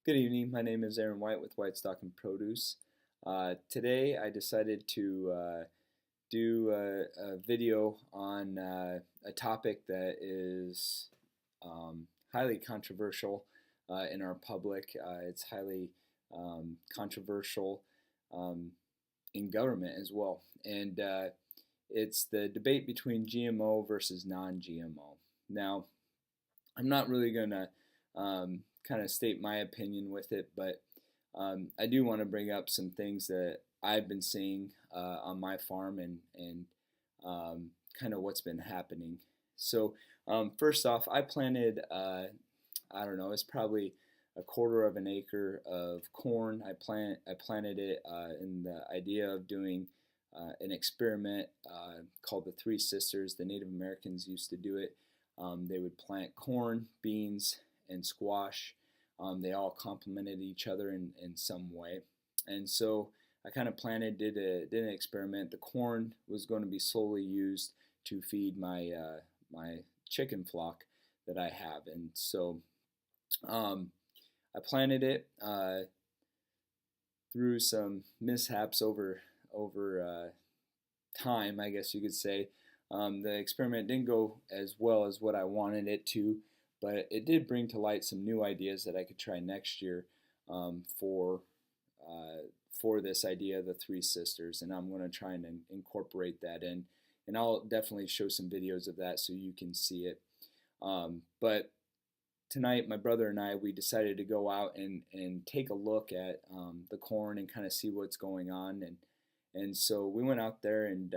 Good evening. My name is Aaron White with White Stock and Produce. Today I decided to do a video on a topic that is highly controversial in our public. It's highly controversial um, in government as well. And it's the debate between GMO versus non-GMO. Now, I'm not really going to kind of state my opinion with it, but I do want to bring up some things that I've been seeing on my farm and kind of what's been happening. So first off, I planted, I don't know, it's probably a quarter of an acre of corn. I planted it in the idea of doing an experiment called the Three Sisters. The Native Americans used to do it. They would plant corn, beans, and squash. They all complemented each other in some way. And so I kind of did an experiment. The corn was going to be solely used to feed my chicken flock that I have. And so I planted it through some mishaps over time, I guess you could say. The experiment didn't go as well as what I wanted it to, but it did bring to light some new ideas that I could try next year for this idea of the Three Sisters, and I'm going to try and incorporate that in, and I'll definitely show some videos of that so you can see it. But tonight, my brother and I, we decided to go out and take a look at the corn and kind of see what's going on, and so we went out there and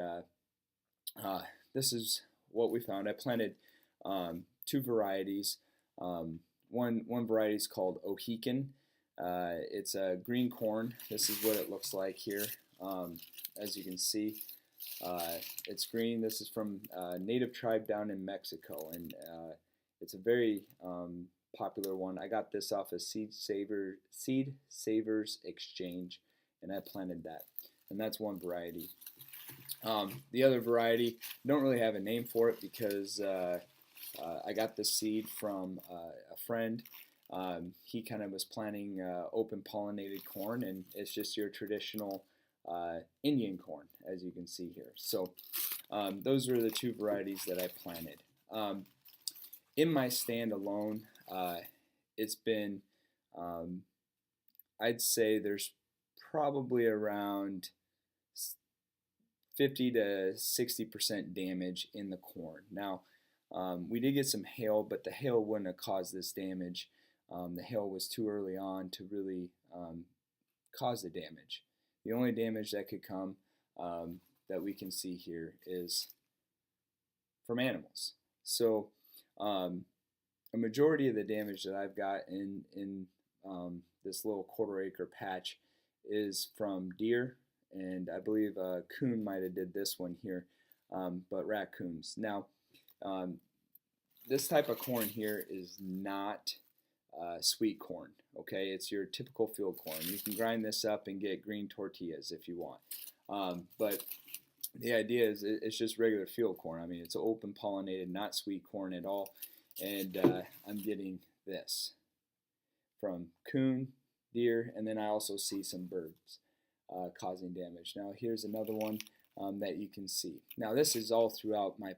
this is what we found. I planted two varieties. One variety is called Ohican. It's a green corn. This is what it looks like here. As you can see, it's green. This is from a native tribe down in Mexico, and it's a very popular one. I got this off of Seed Savers Exchange, and I planted that. And that's one variety. The other variety, don't really have a name for it because I got the seed from a friend. He kind of was planting open pollinated corn, and it's just your traditional Indian corn, as you can see here. So those are the two varieties that I planted. In my stand alone, it's been, I'd say there's probably around 50 to 60% damage in the corn. Now, we did get some hail, but the hail wouldn't have caused this damage. The hail was too early on to really cause the damage. The only damage that could come that we can see here is from animals. So a majority of the damage that I've got in this little quarter acre patch is from deer, and I believe a coon might have did this one here, but raccoons. Now, this type of corn here is not sweet corn, okay? It's your typical field corn. You can grind this up and get green tortillas if you want. But the idea is it's just regular field corn. I mean, it's open pollinated, not sweet corn at all. And I'm getting this from coon, deer, and then I also see some birds causing damage. Now here's another one that you can see. Now this is all throughout my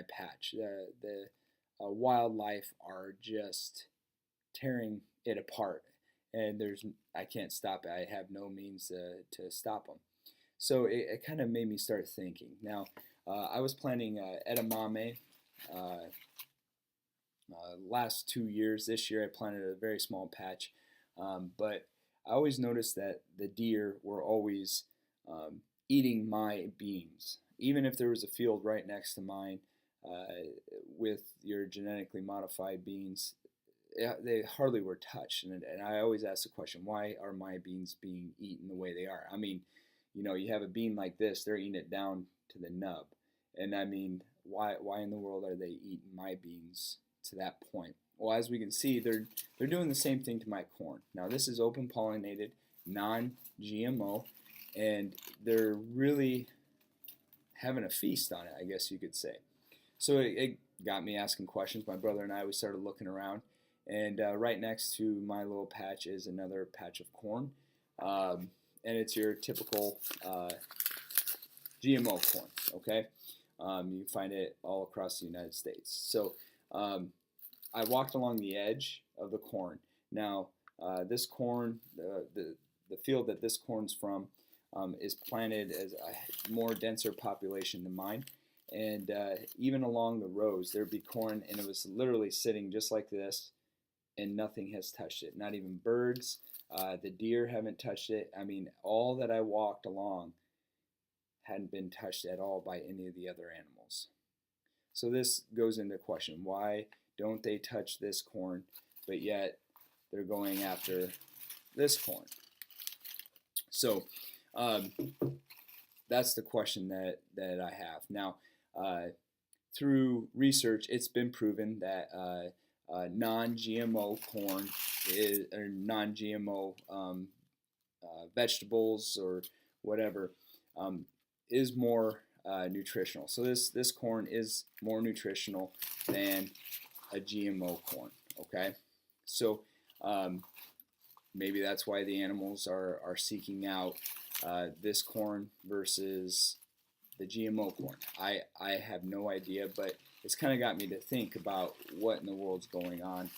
patch. The wildlife are just tearing it apart, and I can't stop it. I have no means to stop them. So it kind of made me start thinking. Now I was planting edamame last 2 years. This year I planted a very small patch, but I always noticed that the deer were always eating my beans. Even if there was a field right next to mine with your genetically modified beans, they hardly were touched. And I always ask the question, why are my beans being eaten the way they are? I mean, you know, you have a bean like this, they're eating it down to the nub. And I mean, why in the world are they eating my beans to that point? Well, as we can see, they're doing the same thing to my corn. Now this is open pollinated, non-GMO, and they're really having a feast on it, I guess you could say. So it got me asking questions. My brother and I, we started looking around, And right next to my little patch is another patch of corn, and it's your typical GMO corn. Okay, you find it all across the United States. So I walked along the edge of the corn. Now, this corn, the field that this corn's from, is planted as a more denser population than mine. And even along the rows, there'd be corn, and it was literally sitting just like this, and nothing has touched it. Not even birds. The deer haven't touched it. I mean, all that I walked along hadn't been touched at all by any of the other animals. So this goes into question: why don't they touch this corn, but yet they're going after this corn? So that's the question that I have. Now, through research, it's been proven that non-GMO corn or non-GMO vegetables or whatever is more nutritional. So this corn is more nutritional than a GMO corn. Okay, so maybe that's why the animals are seeking out this corn versus the GMO corn. I have no idea, but it's kind of got me to think about what in the world's going on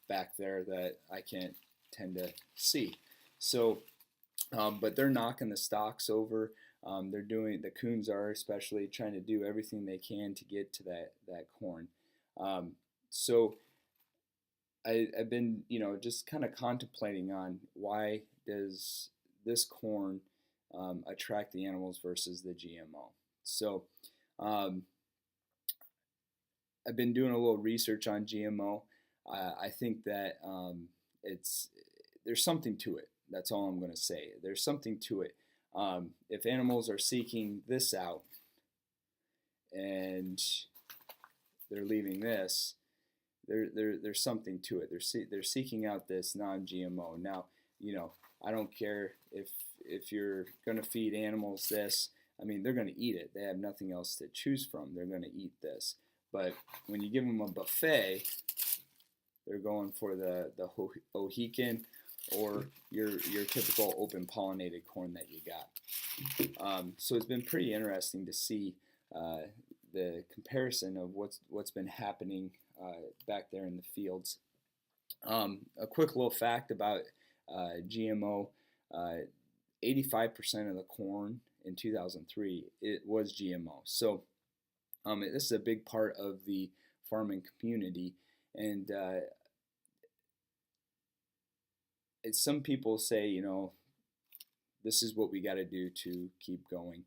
back there that I can't tend to see. So, but they're knocking the stalks over. They're doing, the coons are especially trying to do everything they can to get to that corn. So I've been, just kind of contemplating on why does this corn attract the animals versus the GMO. So I've been doing a little research on GMO. I think that there's something to it. That's all I'm going to say. There's something to it. If animals are seeking this out and they're leaving this, there's something to it. They're seeking out this non-GMO. Now, I don't care if you're going to feed animals this. I mean, they're going to eat it. They have nothing else to choose from. They're going to eat this. But when you give them a buffet, they're going for the Ohican or your typical open pollinated corn that you got. So it's been pretty interesting to see the comparison of what's been happening back there in the fields. A quick little fact about GMO: 85% of the corn in 2003 it was GMO. So this is a big part of the farming community, and some people say, this is what we got to do to keep going,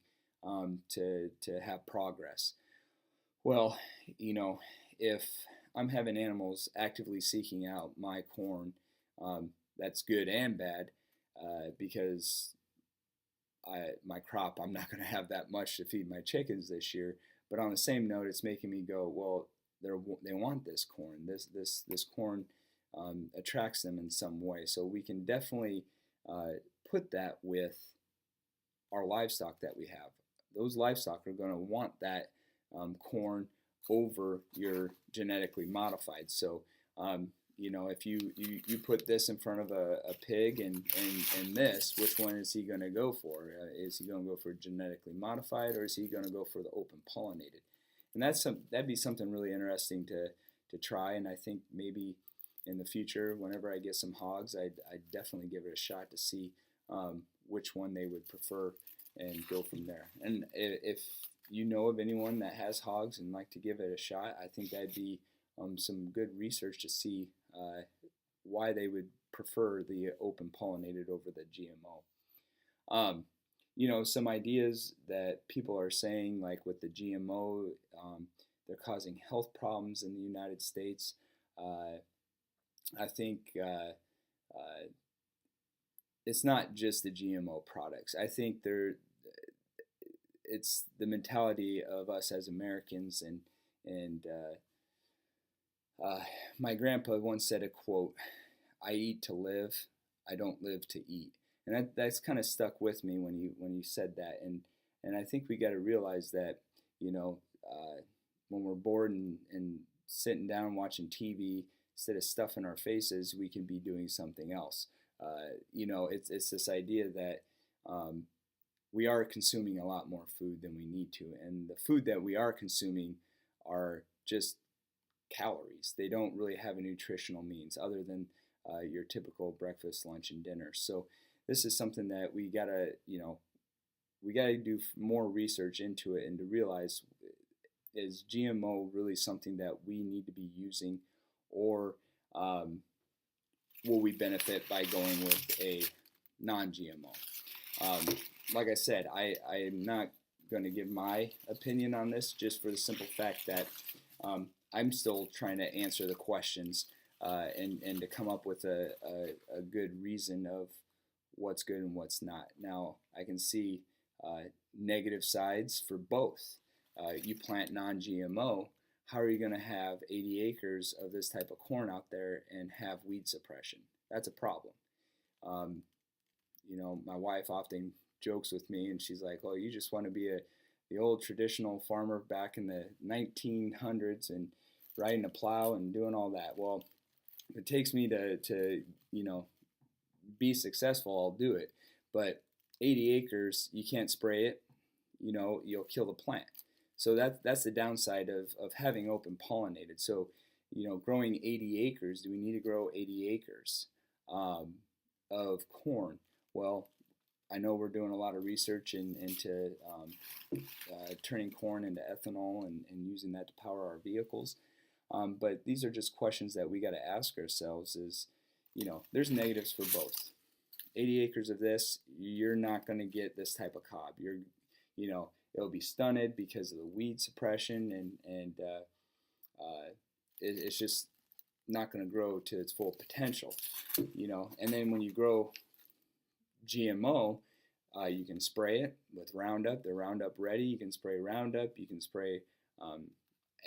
to have progress. Well, if I'm having animals actively seeking out my corn, that's good and bad, because my crop, I'm not going to have that much to feed my chickens this year. But on the same note, it's making me go, well, they want this corn. This corn attracts them in some way. So we can definitely put that with our livestock that we have. Those livestock are going to want that corn over your genetically modified. So if you put this in front of a pig and this, which one is he going to go for? Is he going to go for genetically modified, or is he going to go for the open pollinated? And that'd be something really interesting to try. And I think maybe in the future, whenever I get some hogs, I'd definitely give it a shot to see which one they would prefer and go from there. And if you know of anyone that has hogs and like to give it a shot, I think that'd be some good research to see why they would prefer the open pollinated over the GMO. Some ideas that people are saying, like with the GMO, they're causing health problems in the United States. I think it's not just the GMO products. I think it's the mentality of us as Americans, and my grandpa once said a quote: "I eat to live, I don't live to eat." And that's kind of stuck with me when you said that. And I think we got to realize that, when we're bored and sitting down watching TV, instead of stuffing our faces, we can be doing something else. It's this idea that we are consuming a lot more food than we need to, and the food that we are consuming are just calories. They don't really have a nutritional means other than your typical breakfast, lunch, and dinner. So this is something that we gotta do more research into it, and to realize, is GMO really something that we need to be using, or will we benefit by going with a non-GMO? Like I said, I am not going to give my opinion on this, just for the simple fact that I'm still trying to answer the questions and to come up with a good reason of what's good and what's not. Now, I can see negative sides for both. You plant non-GMO, how are you going to have 80 acres of this type of corn out there and have weed suppression? That's a problem. My wife often jokes with me, and she's like, "Oh, you just want to be the old traditional farmer back in the 1900s and riding a plow and doing all that." Well, if it takes me to be successful, I'll do it. But 80 acres, you can't spray it. You'll kill the plant. So that's the downside of having open pollinated. So, growing 80 acres, do we need to grow 80 acres of corn? Well, I know we're doing a lot of research into turning corn into ethanol and using that to power our vehicles. But these are just questions that we got to ask ourselves is, there's negatives for both. 80 acres of this, you're not going to get this type of cob. It'll be stunted because of the weed suppression, and it's just not going to grow to its full potential. And then when you grow GMO, you can spray it with Roundup. They're Roundup ready. You can spray Roundup. You can spray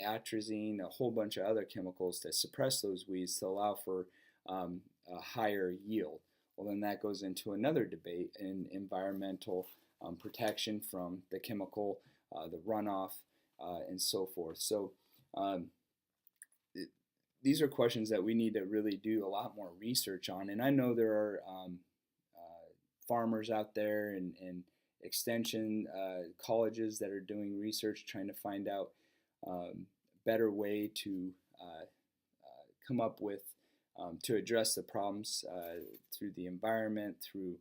atrazine, a whole bunch of other chemicals to suppress those weeds to allow for a higher yield. Well, then that goes into another debate in environmental protection from the chemical, the runoff, and so forth. So these are questions that we need to really do a lot more research on. And I know there are farmers out there and extension colleges that are doing research trying to find out better way to come up with to address the problems through the environment, through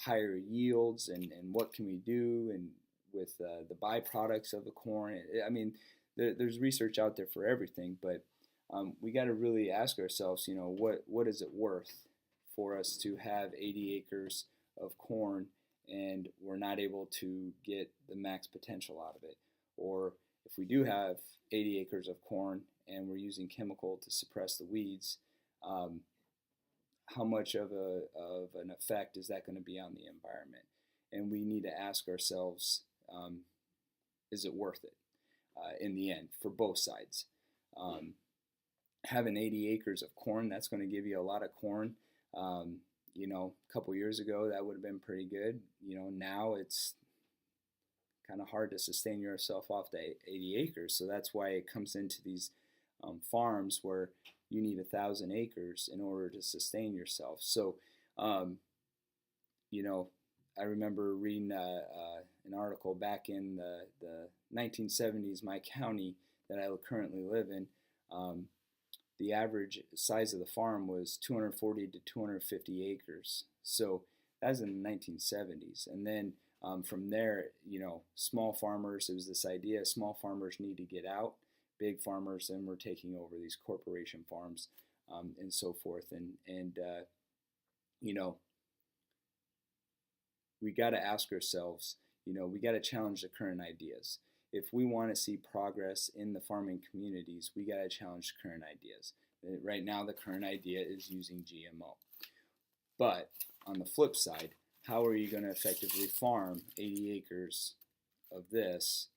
higher yields, and what can we do, and with the byproducts of the corn. I mean, there's research out there for everything, but we got to really ask ourselves, what is it worth for us to have 80 acres of corn and we're not able to get the max potential out of it? Or if we do have 80 acres of corn and we're using chemical to suppress the weeds, how much of an effect is that going to be on the environment? And we need to ask ourselves, is it worth it in the end for both sides? Having 80 acres of corn, that's going to give you a lot of corn. A couple years ago, that would have been pretty good. Now it's kind of hard to sustain yourself off the 80 acres. So that's why it comes into these farms where you need 1,000 acres in order to sustain yourself. So, I remember reading an article back in the 1970s, my county that I currently live in, the average size of the farm was 240 to 250 acres. So that was in the 1970s. And then from there, small farmers, it was this idea, small farmers need to get out. Big farmers then were taking over these corporation farms and so forth. And we got to ask ourselves, we got to challenge the current ideas. If we want to see progress in the farming communities, we got to challenge the current ideas. Right now, the current idea is using GMO. But on the flip side, how are you going to effectively farm 80 acres of this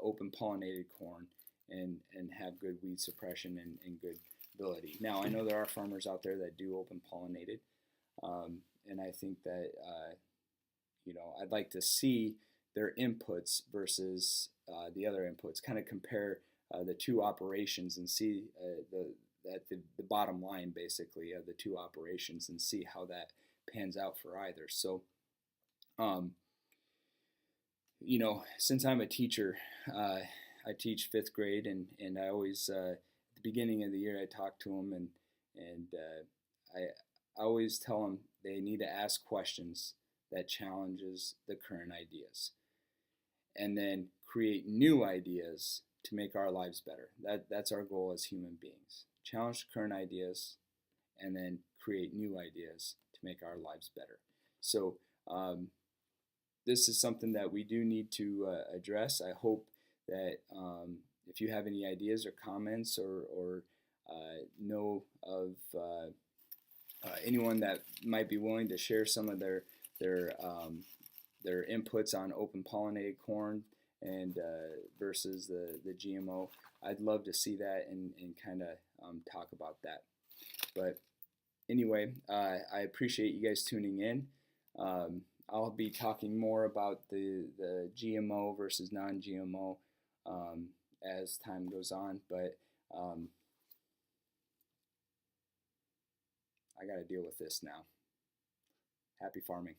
open pollinated corn and have good weed suppression and good ability? Now, I know there are farmers out there that do open pollinated, and I think that I'd like to see their inputs versus the other inputs, kind of compare the two operations and see the bottom line basically of the two operations and see how that pans out for either. So, you know, since I'm a teacher, I teach fifth grade, and I always at the beginning of the year I talk to them, and I always tell them they need to ask questions that challenges the current ideas, and then create new ideas to make our lives better. That's our goal as human beings. Challenge current ideas, and then create new ideas to make our lives better. So this is something that we do need to address. I hope that if you have any ideas or comments, or know of anyone that might be willing to share some of their inputs on open pollinated corn and versus the GMO, I'd love to see that and kind of talk about that. But anyway, I appreciate you guys tuning in. I'll be talking more about the GMO versus non-GMO as time goes on, but I got to deal with this now. Happy farming.